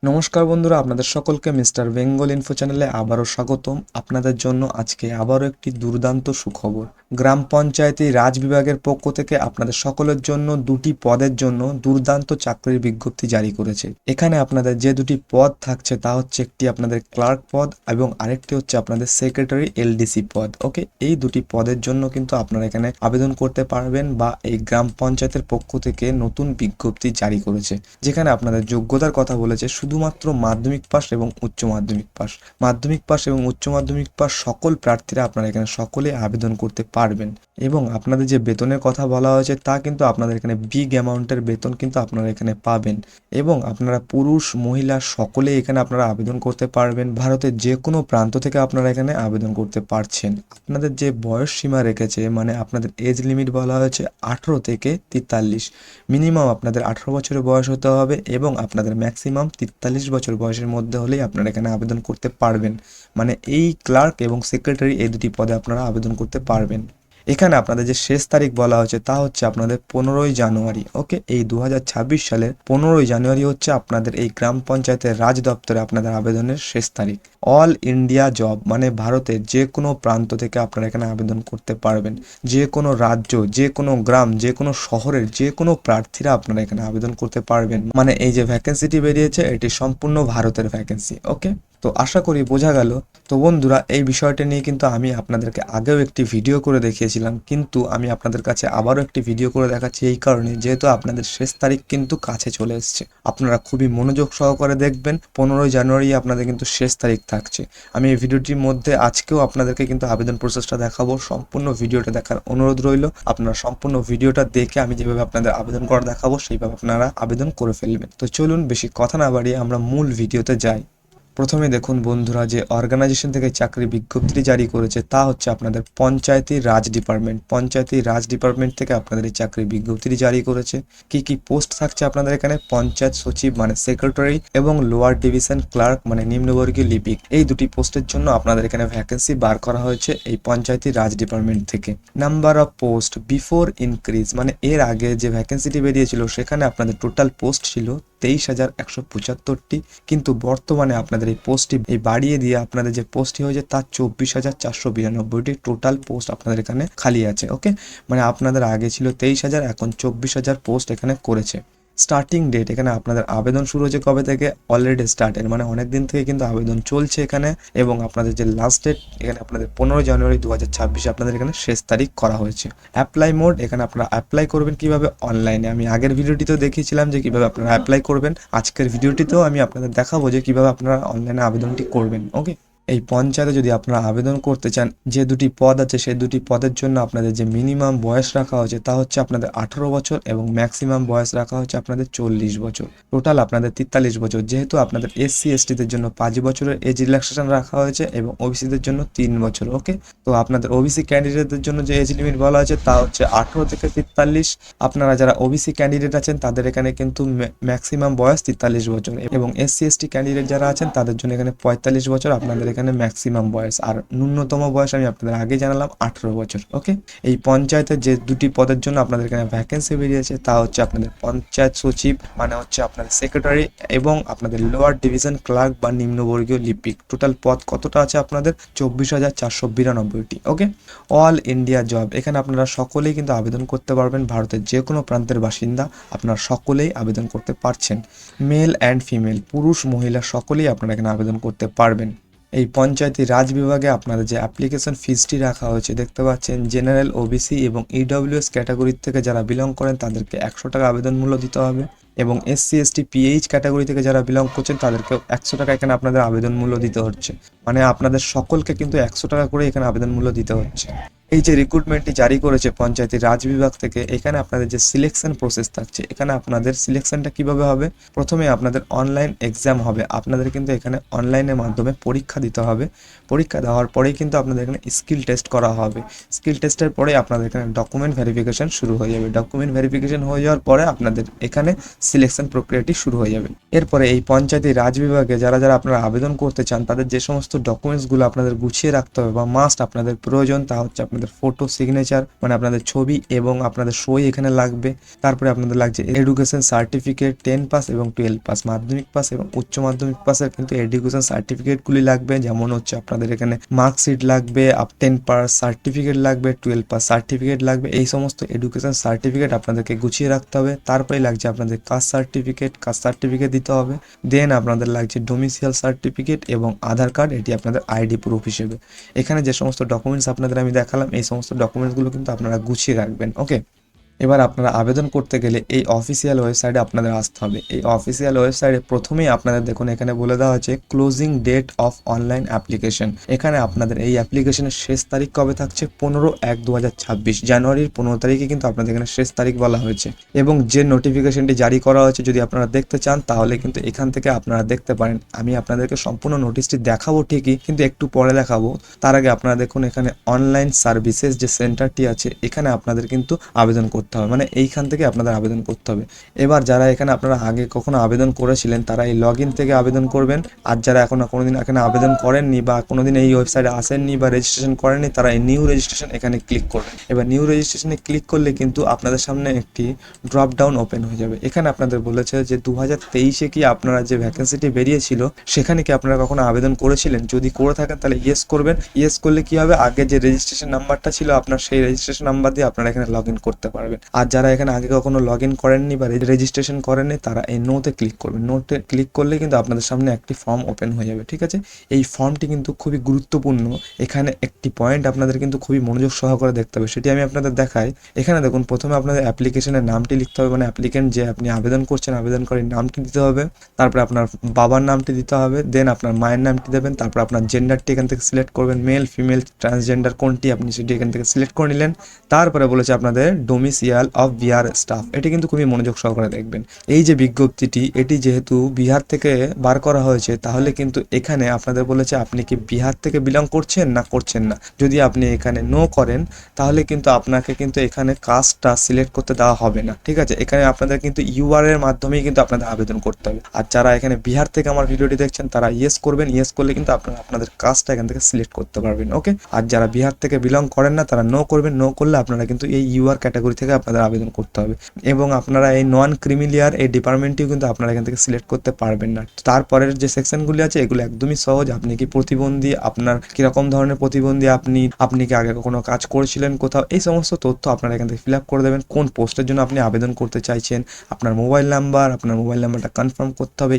নমস্কার বন্ধুরা, আপনাদের সকলকে মিস্টার বেঙ্গল ইনফো চ্যানেলে আবারও স্বাগতম। আপনাদের জন্য আজকে আবারও একটি দুর্দান্ত সুখবর। গ্রাম পঞ্চায়েতি রাজ বিভাগের পক্ষ থেকে আপনাদের সকলের জন্য দুটি পদের জন্য দুর্দান্ত চাকরির বিজ্ঞপ্তি জারি করেছে। এখানে আপনাদের যে দুটি পদ থাকছে তা হচ্ছে একটি আপনাদের ক্লার্ক পদ এবং আরেকটি হচ্ছে আপনাদের সেক্রেটারি এলডিসি পদ। ওকে, এই দুটি পদের জন্য কিন্তু আপনারা এখানে আবেদন করতে পারবেন বা এই গ্রাম পঞ্চায়েতের পক্ষ থেকে নতুন বিজ্ঞপ্তি জারি করেছে, যেখানে আপনাদের যোগ্যতার কথা বলেছে শুধুমাত্র মাধ্যমিক পাস এবং উচ্চ মাধ্যমিক পাস। মাধ্যমিক পাস এবং উচ্চ মাধ্যমিক পাস সকল প্রার্থীরা আপনারা এখানে সকলে আবেদন করতে পারবেন। এবং আপনাদের যে বেতনের কথা বলা হয়েছে তা কিন্তু আপনাদের এখানে বিগ অ্যামাউন্টের বেতন কিন্তু আপনারা এখানে পাবেন। এবং আপনারা পুরুষ মহিলা সকলেই এখানে আপনারা আবেদন করতে পারবেন। ভারতের যে কোনো প্রান্ত থেকে আপনারা এখানে আবেদন করতে পারছেন। আপনাদের যে বয়স সীমা রেখেছে, মানে আপনাদের এজ লিমিট বলা হয়েছে 18 থেকে 43। মিনিমাম আপনাদের 18 বছরের বয়স হতে হবে এবং আপনাদের ম্যাক্সিমাম 43 বছর বয়সের মধ্যে হলেই আপনারা এখানে আবেদন করতে পারবেন। মানে এই ক্লার্ক এবং সেক্রেটারি এই দুটি পদে আপনারা আবেদন করতে পারবেন। এখানে আপনাদের যে শেষ তারিখ বলা হচ্ছে তা হচ্ছে আপনাদের 15ই জানুয়ারি। ওকে, এই 2026 সালের 15ই জানুয়ারি হচ্ছে আপনাদের এই গ্রাম পঞ্চায়েতের রাজ দপ্তরে আপনাদের আবেদনের শেষ তারিখ। অল ইন্ডিয়া জব মানে ভারতের যে কোনো প্রান্ত থেকে আপনারা এখানে আবেদন করতে পারবেন। যে কোনো রাজ্য, যে কোনো গ্রাম, যে কোনো শহরের যে কোনো প্রার্থীরা আপনারা এখানে আবেদন করতে পারবেন। মানে এই যে ভ্যাকেন্সিটি বেরিয়েছে এটি সম্পূর্ণ ভারতের ভ্যাকেন্সি। ওকে, তো আশা করি বোঝা গেল। তো বন্ধুরা, এই বিষয়টা নিয়ে কিন্তু আমি আপনাদেরকে আগেও একটি ভিডিও করে দেখিয়েছিলাম, কিন্তু আমি আপনাদের কাছে আবারও একটি ভিডিও করে দেখাচ্ছি এই কারণে, যেহেতু আপনাদের শেষ তারিখ কিন্তু কাছে চলে এসছে। আপনারা খুবই মনোযোগ সহকারে দেখবেন। 15ই জানুয়ারি আপনাদের কিন্তু শেষ তারিখ থাকছে। আমি এই ভিডিওটির মধ্যে আজকেও আপনাদেরকে কিন্তু আবেদন প্রসেসটা দেখাবো। সম্পূর্ণ ভিডিওটা দেখার অনুরোধ রইল। আপনারা সম্পূর্ণ ভিডিওটা দেখে আমি যেভাবে আপনাদের আবেদন করা দেখাবো সেইভাবে আপনারা আবেদন করে ফেলবেন। তো চলুন বেশি কথা না বাড়িয়ে আমরা মূল ভিডিওতে যাই। প্রথমে দেখুন বন্ধুরা, যে অর্গানাইজেশন থেকে চাকরি বিজ্ঞপ্তি জারি করেছে তা হচ্ছে আপনাদের পঞ্চায়েতি রাজ ডিপার্টমেন্ট। পঞ্চায়েতি রাজ ডিপার্টমেন্ট থেকে আপনাদের এই চাকরি বিজ্ঞপ্তি জারি করেছে। কি কি পোস্ট থাকছে আপনাদের এখানে? পঞ্চায়েত সচিব মানে সেক্রেটারি এবং লোয়ার ডিভিশন ক্লার্ক মানে নিম্নবর্গীয় লিপিক, এই দুটি পোস্টের জন্য আপনাদের এখানে ভ্যাকেন্সি বার করা হয়েছে এই পঞ্চায়েতি রাজ ডিপার্টমেন্ট থেকে। Number of post before increase মানে এর আগে যে ভ্যাকেন্সিটি বেরিয়েছিল সেখানে আপনাদের টোটাল পোস্ট ছিল 23,175টি, কিন্তু বর্তমানে আপনাদের এই পোস্টটি বাড়িয়ে দিয়ে আপনাদের যে পোস্টটি হয়েছে তার 24,492টি টোটাল পোস্ট আপনাদের এখানে খালি আছে। ওকে, মানে আপনাদের আগে ছিল 23,000, এখন 24,000 পোস্ট এখানে করেছে। স্টার্টিং ডেট এখানে আপনাদের আবেদন শুরু হয়েছে কবে থেকে? অলরেডি স্টার্টেড, মানে অনেক দিন থেকে কিন্তু আবেদন চলছে এখানে। এবং আপনাদের যে লাস্ট ডেট এখানে আপনাদের 15 জানুয়ারি 2026 আপনাদের এখানে শেষ তারিখ করা হয়েছে। অ্যাপ্লাই মোড এখানে আপনারা অ্যাপ্লাই করবেন কিভাবে? অনলাইনে। আমি আগের ভিডিওটিতেও দেখিয়েছিলাম যে কিভাবে আপনারা অ্যাপ্লাই করবেন। আজকের ভিডিওটিতেও আমি আপনাদের দেখাবো যে কিভাবে আপনারা অনলাইনে আবেদনটি করবেন। ওকে, এই পঞ্চায়েতে যদি আপনারা আবেদন করতে চান, যে দুটি পদ আছে সেই দুটি পদের জন্য আপনাদের যে মিনিমাম বয়স রাখা হয়েছে তা হচ্ছে আপনাদের 18 বছর এবং ম্যাক্সিমাম বয়স রাখা হচ্ছে আপনাদের 40 বছর। টোটাল আপনাদের 43 বছর। যেহেতু আপনাদের এসসি এসটিদের জন্য 5 বছরের এজ রিল্যাক্সেশন রাখা হয়েছে এবং ওবিসিদের জন্য 3 বছর। ওকে, তো আপনাদের ওবিসি ক্যান্ডিডেটদের জন্য যে এজ লিমিট বলা হয়েছে তা হচ্ছে 18 থেকে 43। আপনারা যারা ওবিসি ক্যান্ডিডেট আছেন তাদের এখানে কিন্তু ম্যাক্সিমাম বয়স 43 বছর এবং এসসি এসটি ক্যান্ডিডেট যারা আছেন তাদের জন্য এখানে 45 বছর আপনাদের এখানে ম্যাক্সিমাম বয়স। আর ন্যূনতম বয়স আমি আপনাদের আগে জানালাম 18 বছর। ওকে, এই পঞ্চায়েতের যে দুটি পদের জন্য আপনাদের এখানে ভ্যাকেন্সি বেরিয়েছে তা হচ্ছে আপনাদের পঞ্চায়েত সচিব মানে হচ্ছে আপনাদের সেক্রেটারি এবং আপনাদের লোয়ার ডিভিশন ক্লার্ক বা নিম্নবর্গীয় লিপিক। টোটাল পদ কতটা আছে আপনাদের? 24,492টি। ওকে, অল ইন্ডিয়া জব এখানে আপনারা সকলেই কিন্তু আবেদন করতে পারবেন। ভারতের যে কোনো প্রান্তের বাসিন্দা আপনারা সকলেই আবেদন করতে পারছেন। মেল অ্যান্ড ফিমেল পুরুষ মহিলা সকলেই আপনারা এখানে আবেদন করতে পারবেন। এই পঞ্চায়েতি রাজ বিভাগে আপনাদের যে অ্যাপ্লিকেশন ফিসটি রাখা হয়েছে দেখতে পাচ্ছেন, জেনারেল ওবিসি এবং ইডব্লিউএস ক্যাটাগরি থেকে যারা বিলং করেন তাদেরকে 100 টাকা আবেদন মূল্য দিতে হবে এবং এসসি এসটি পিএইচ ক্যাটাগরি থেকে যারা বিলং করছেন তাদেরকেও 100 টাকা এখানে আপনাদের আবেদন মূল্য দিতে হচ্ছে। মানে আপনাদের সকলকে কিন্তু 100 টাকা করে এখানে আবেদন মূল্য দিতে হচ্ছে। এই যে রিক্রুটমেন্টটি জারি করেছে পঞ্চায়েতি রাজ বিভাগ থেকে, এখানে আপনাদের যে সিলেকশন প্রসেস থাকছে, এখানে আপনাদের সিলেকশনটা কিভাবে হবে? প্রথমে আপনাদের অনলাইন এক্সাম হবে। আপনাদের কিন্তু এখানে অনলাইনের মাধ্যমে পরীক্ষা দিতে হবে। পরীক্ষা দেওয়ার পরেই কিন্তু আপনাদের এখানে স্কিল টেস্ট করা হবে। স্কিল টেস্টের পরে আপনাদের এখানে ডকুমেন্ট ভেরিফিকেশন শুরু হয়ে যাবে। ডকুমেন্ট ভেরিফিকেশন হয়ে যাওয়ার পরে আপনাদের এখানে সিলেকশন প্রক্রিয়াটি শুরু হয়ে যাবে। এরপরে এই পঞ্চায়েতি রাজ বিভাগে যারা যারা আপনারা আবেদন করতে চান তাদের যে সমস্ত ডকুমেন্টসগুলো আপনাদের গুছিয়ে রাখতে হবে বা মাস্ট আপনাদের প্রয়োজন তা হচ্ছে আপনাদের আপনাদের ফটো সিগনেচার মানে আপনাদের ছবি এবং আপনাদের সই এখানে লাগবে। তারপরে আপনাদের লাগছে এডুকেশন সার্টিফিকেট 10 পাস এবং 12 পাস, মাধ্যমিক পাস এবং উচ্চ মাধ্যমিক পাসের কিন্তু এডুকেশন সার্টিফিকেটগুলি লাগবে। যেমন হচ্ছে আপনাদের এখানে মার্কশিট লাগবে, 10 পাস সার্টিফিকেট লাগবে, 12 পাস সার্টিফিকেট লাগবে। এই সমস্ত এডুকেশন সার্টিফিকেট আপনাদেরকে গুছিয়ে রাখতে হবে। তারপরে লাগছে আপনাদের কাস্ট সার্টিফিকেট দিতে হবে। দেন আপনাদের লাগছে ডোমিসিয়াল সার্টিফিকেট এবং আধার কার্ড, এটি আপনাদের আইডি প্রুফ হিসেবে। এখানে যে সমস্ত ডকুমেন্টস আপনাদের আমি দেখালাম, এই সমস্ত ডকুমেন্টসগুলো কিন্তু আপনারা গুছিয়ে রাখবেন। ওকে, এবার আপনারা আবেদন করতে গেলে এই অফিসিয়াল ওয়েবসাইটে আপনাদের আসতে হবে। এই অফিসিয়াল ওয়েবসাইটে প্রথমেই আপনাদের দেখুন এখানে বলে দেওয়া হচ্ছে closing date of online application. এখানে আপনাদের এই অ্যাপ্লিকেশনের শেষ তারিখ কবে থাকছে 15/1/2026, জানুয়ারির 15 তারিখে কিন্তু আপনাদের এখানে শেষ তারিখ বলা হয়েছে। এবং যে নোটিফিকেশনটি জারি করা হয়েছে যদি আপনারা দেখতে চান তাহলে কিন্তু এখান থেকে আপনারা দেখতে পারেন। আমি আপনাদেরকে সম্পূর্ণ নোটিশটি দেখাবো ঠিকই, কিন্তু একটু পরে দেখাবো। তার আগে আপনারা দেখুন এখানে অনলাইন সার্ভিসেস যে সেন্টারটি আছে এখানে আপনাদের কিন্তু আবেদন করতে হবে, মানে এইখান থেকে আপনাদের আবেদন করতে হবে। এবার যারা এখানে আপনারা আগে কখনো আবেদন করেছিলেন তারা এই লগ ইন থেকে আবেদন করবেন। আর যারা এখনো কোনোদিন এখানে আবেদন করেননি বা কোনোদিন এই ওয়েবসাইটে আসেননি বা রেজিস্ট্রেশন করেননি তারা এই নিউ রেজিস্ট্রেশন এখানে ক্লিক করবেন। এবার নিউ রেজিস্ট্রেশনে ক্লিক করলে কিন্তু আপনাদের সামনে একটি ড্রপ ডাউন ওপেন হয়ে যাবে। এখানে আপনাদের বলেছে যে 2023-এ কি আপনারা যে ভ্যাকেন্সিটি বেরিয়েছিল সেখানে কি আপনারা কখনো আবেদন করেছিলেন, যদি করে থাকেন তাহলে ইয়েস করবেন। ইয়েস করলে কি হবে, আগে যে রেজিস্ট্রেশন নাম্বারটা ছিল আপনার সেই রেজিস্ট্রেশন নাম্বার দিয়ে আপনারা এখানে লগ ইন করতে পারবেন। আর যারা এখানে আগে কখনো লগ ইন করেননি বা রেজিস্ট্রেশন করেননি তারা এই নোতে ক্লিক করবেন। নোতে ক্লিক করলে কিন্তু আপনাদের সামনে একটি ফর্ম ওপেন হয়ে যাবে। ঠিক আছে, এই ফর্মটি কিন্তু খুবই গুরুত্বপূর্ণ। এখানে একটি পয়েন্ট আপনাদের কিন্তু খুবই মনোযোগ সহকারে দেখতে হবে, সেটি আমি আপনাদের দেখাই। এখানে দেখুন প্রথমে আপনাদের অ্যাপ্লিকেশনের নামটি লিখতে হবে, মানে অ্যাপ্লিকেন্ট যে আপনি আবেদন করছেন আবেদনকারীর নামটি দিতে হবে। তারপরে আপনার বাবার নামটি দিতে হবে, দেন আপনার মায়ের নামটি দেবেন। তারপর আপনার জেন্ডারটি এখান থেকে সিলেক্ট করবেন, মেল ফিমেল ট্রান্সজেন্ডার কোনটি আপনি সেটি এখান থেকে সিলেক্ট করে নিলেন। তারপরে বলেছে আপনাদের ডোমিসিয়াল অফ বিহার স্টাফ, এটি কিন্তু খুবই মনোযোগ সহকারে দেখবেন। এই যে বিজ্ঞপ্তিটি এটি যেহেতু বিহার থেকে বার করা হয়েছে তাহলে কিন্তু এখানে আপনাদের বলেছে আপনি কি বিহার থেকে বিলং করছেন না করছেন না। যদি আপনি এখানে নো করেন তাহলে কিন্তু আপনাকে কিন্তু এখানে কাস্টটা সিলেক্ট করতে দেওয়া হবে না। ঠিক আছে, এখানে আপনাদের কিন্তু ইউআর এর মাধ্যমেই কিন্তু আপনাদের আবেদন করতে হবে। আর যারা এখানে বিহার থেকে আমার ভিডিওটি দেখছেন তারা ইয়েস করবেন। ইয়েস করলে কিন্তু আপনারা আপনাদের কাস্টটা এখান থেকে সিলেক্ট করতে পারবেন। ওকে, আর যারা বিহার থেকে বিলং করেন না তারা নো করবেন। নো করলে আপনারা কিন্তু এই ইউআর ক্যাটাগরি থেকে আপনাদের আবেদন করতে হবে। এবং আপনারা এই নন ক্রিমিলিয়ার এই ডিপার্টমেন্টটিও কিন্তু আপনারা এখান থেকে সিলেক্ট করতে পারবেন না। তারপরের যে সেকশনগুলি আছে এগুলো একদমই সহজ। আপনি কি প্রতিবন্ধী, আপনার কিরকম ধরনের প্রতিবন্ধী, আপনি কি আগে কখনো কাজ করেছিলেন কোথাও, এই সমস্ত তথ্য আপনারা এখান থেকে ফিল আপ করে দেবেন। কোন পোস্টের জন্য আপনি আবেদন করতে চাইছেন, আপনার মোবাইল নাম্বারটা কনফার্ম করতে হবে,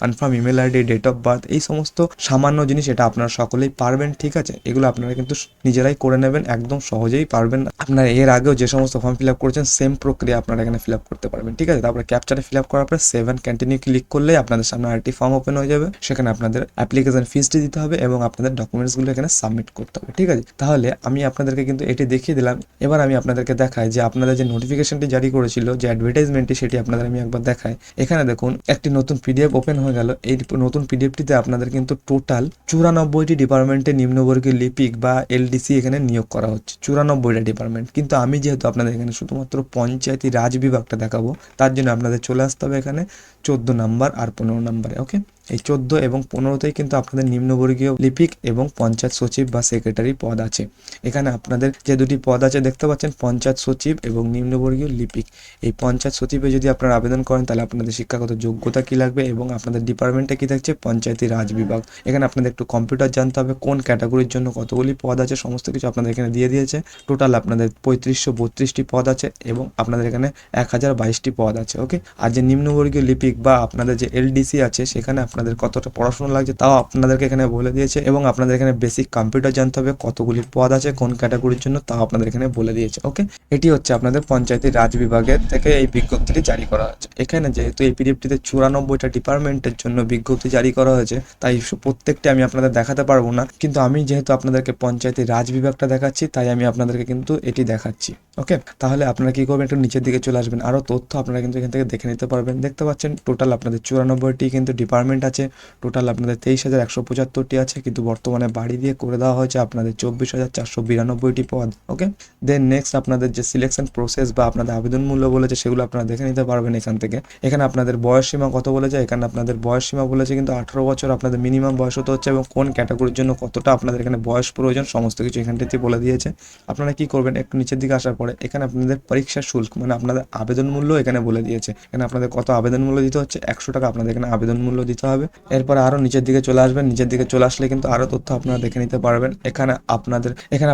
confirm email ID, date of birth, এই সমস্ত সামান্য জিনিস এটা আপনারা সকলেই পারবেন। ঠিক আছে, এগুলো আপনারা কিন্তু নিজেরাই করে নেবেন, একদম সহজেই পারবেন। আপনারা এর আগেও যে সমস্ত ফর্ম ফিল আপ করেছেন সেম প্রক্রিয়া আপনারা এখানে ফিল আপ করতে পারবেন। ঠিক আছে, তারপরে ক্যাপচারে ফিল আপ করার পরে সেভ অ্যান্ড কন্টিনিউ ক্লিক করলে আপনাদের সামনে আরেকটি ফর্ম ওপেন হয়ে যাবে। সেখানে আপনাদের অ্যাপ্লিকেশন ফিসটি দিতে হবে এবং আপনাদের ডকুমেন্টসগুলো এখানে সাবমিট করতে হবে। ঠিক আছে, তাহলে আমি আপনাদেরকে কিন্তু এটি দেখিয়ে দিলাম। এবার আমি আপনাদেরকে দেখাই যে আপনাদের যে নোটিফিকেশনটি জারি করেছিল যে অ্যাডভার্টাইজমেন্টটি, সেটি আপনাদের আমি একবার দেখাই। এখানে দেখুন একটি নতুন পিডিএফ ওপেন হয়ে গেল। এই নতুন পিডিএফটিতে আপনাদের কিন্তু টোটাল 94টি ডিপার্টমেন্টে নিম্নবর্গীয় লিপিক বা এলডিসি এখানে নিয়োগ করা হচ্ছে, 94টা ডিপার্টমেন্ট। কিন্তু আমি যেহেতু আপনাদের এখানে শুধুমাত্র পঞ্চায়েতি রাজ বিভাগটা দেখাবো তার জন্য আপনাদের চলে আসতে হবে এখানে 14 নাম্বার আর 15 নাম্বারে। ওকে, এই 14 এবং 15তেই কিন্তু আপনাদের নিম্নবর্গীয় লিপিক এবং পঞ্চায়েত সচিব বা সেক্রেটারি পদ আছে। এখানে আপনাদের যে দুটি পদ আছে দেখতে পাচ্ছেন, পঞ্চায়েত সচিব এবং নিম্নবর্গীয় লিপিক। এই পঞ্চায়েত সচিবে যদি আপনারা আবেদন করেন তাহলে আপনাদের শিক্ষাগত যোগ্যতা কী লাগবে এবং আপনাদের ডিপার্টমেন্টে কী থাকছে, পঞ্চায়েতি রাজ বিভাগ। এখানে আপনাদের একটু কম্পিউটার জানতে হবে, কোন ক্যাটাগরির জন্য কতগুলি পদ আছে সমস্ত কিছু আপনাদের এখানে দিয়ে দিয়েছে। টোটাল আপনাদের 3532টি পদ আছে এবং আপনাদের এখানে 1022টি পদ আছে। ওকে, আর যে নিম্নবর্গীয় লিপিক বা আপনাদের যে এলডিসি আছে সেখানে আপনাদের কতটা পড়াশোনা লাগছে তাও আপনাদেরকে এখানে বলে দিয়েছে এবং আপনাদের এখানে বেসিক কম্পিউটার জানতে হবে, কতগুলি পদ আছে কোন ক্যাটাগরির জন্য তাও আপনাদের এখানে বলে দিয়েছে। ওকে, এটি হচ্ছে আপনাদের পঞ্চায়েতি রাজ বিভাগের থেকে এই বিজ্ঞপ্তিটি জারি করা হয়েছে। এখানে যেহেতু এই পিডিএফটিতে 94টা ডিপার্টমেন্টের জন্য বিজ্ঞপ্তি জারি করা হয়েছে তাই প্রত্যেকটি আমি আপনাদের দেখাতে পারবো না, কিন্তু আমি যেহেতু আপনাদেরকে পঞ্চায়েতি রাজ বিভাগটা দেখাচ্ছি তাই আমি আপনাদেরকে কিন্তু এটি দেখাচ্ছি। ওকে, তাহলে আপনারা কি করবেন, একটু নিচের দিকে চলে আসবেন, আরও তথ্য আপনারা কিন্তু এখান থেকে দেখে নিতে পারবেন। দেখতে পাচ্ছেন টোটাল আপনাদের 94টি কিন্তু ডিপার্টমেন্ট আছে টোটাল আপনাদের 23,175টি আছে, কিন্তু বর্তমানে বাড়ি দিয়ে করে দেওয়া হয়েছে আপনাদের 24,492টি পদ। ওকে, দেন নেক্সট আপনাদের যে সিলেকশন প্রসেস বা আপনাদের আবেদন মূল্য বলেছে সেগুলো আপনারা দেখে নিতে পারবেন এখান থেকে। এখানে আপনাদের বয়স সীমা কত বলেছে, এখানে আপনাদের বয়স সীমা বলেছে কিন্তু 18 বছর আপনাদের মিনিমাম বয়স হতে হচ্ছে, এবং কোন ক্যাটাগরির জন্য কতটা আপনাদের এখানে বয়স প্রয়োজন সমস্ত কিছু এখানটাতে বলে দিয়েছে। আপনারা কি করবেন, একটু নিচের দিকে আসার পরে এখানে আপনাদের পরীক্ষা শুল্ক মানে আপনাদের আবেদন মূল্য এখানে বলে দিয়েছে। এখানে আপনাদের কত আবেদন মূল্য দিতে হচ্ছে, 100 টাকা আপনাদের এখানে আবেদন মূল্য দিতে হবে। এরপরে আরও নিচের দিকে চলে আসবেন, নিচের দিকে চলে আসলে কিন্তু আরও তথ্য আপনারা দেখে নিতে পারবেন। এখানে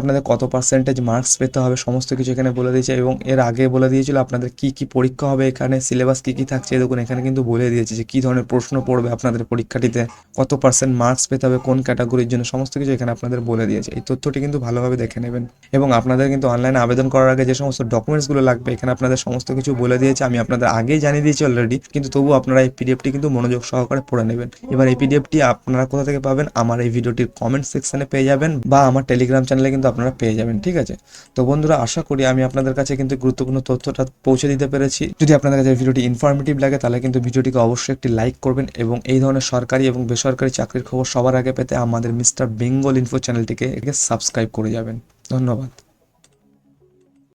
আপনাদের কত পার্সেন্টেজ মার্কস পেতে হবে সমস্ত কিছু এখানে বলে দিয়েছে, এবং এর আগে বলে দিয়েছিল আপনাদের কি কি পরীক্ষা হবে, এখানে সিলেবাস কি কি থাকছে। দেখুন এখানে কিন্তু বলে দিয়েছে যে কী ধরনের প্রশ্ন পড়বে আপনাদের পরীক্ষাটিতে, কত পার্সেন্ট মার্কস পেতে হবে, কোন ক্যাটাগরির জন্য সমস্ত কিছু এখানে আপনাদের বলে দিয়েছে। এই তথ্যটি কিন্তু ভালোভাবে দেখে নেবেন, এবং আপনাদের কিন্তু অনলাইনে আবেদন করার আগে যে সমস্ত ডকুমেন্টসগুলো লাগবে এখানে আপনাদের সমস্ত কিছু বলে দিয়েছে। আমি আপনাদের আগেই জানিয়ে দিয়েছি অলরেডি, কিন্তু তবু আপনারা এই পিডিএফটি কিন্তু মনোযোগ সহকারে পড়ে নেবেন। এবার এই পিডিএফটি আপনারা কোথা থেকে পাবেন, আমার এই ভিডিওটির কমেন্ট সেকশনে পেয়ে যাবেন, বা আমার টেলিগ্রাম চ্যানেলে কিন্তু আপনারা পেয়ে যাবেন। ঠিক আছে, তো বন্ধুরা আশা করি আমি আপনাদের কাছে কিন্তু গুরুত্বপূর্ণ তথ্যটা পৌঁছে দিতে পেরেছি। যদি আপনাদের কাছে ভিডিওটি ইনফরমেটিভ লাগে তাহলে কিন্তু ভিডিওটিকে অবশ্যই একটি লাইক করবেন, এবং এই ধরনের সরকারি এবং বেসরকারি চাকরির খবর সবার আগে পেতে আমাদের মিস্টার বেঙ্গল ইনফো চ্যানেলটিকে সাবস্ক্রাইব করে যাবেন। ধন্যবাদ।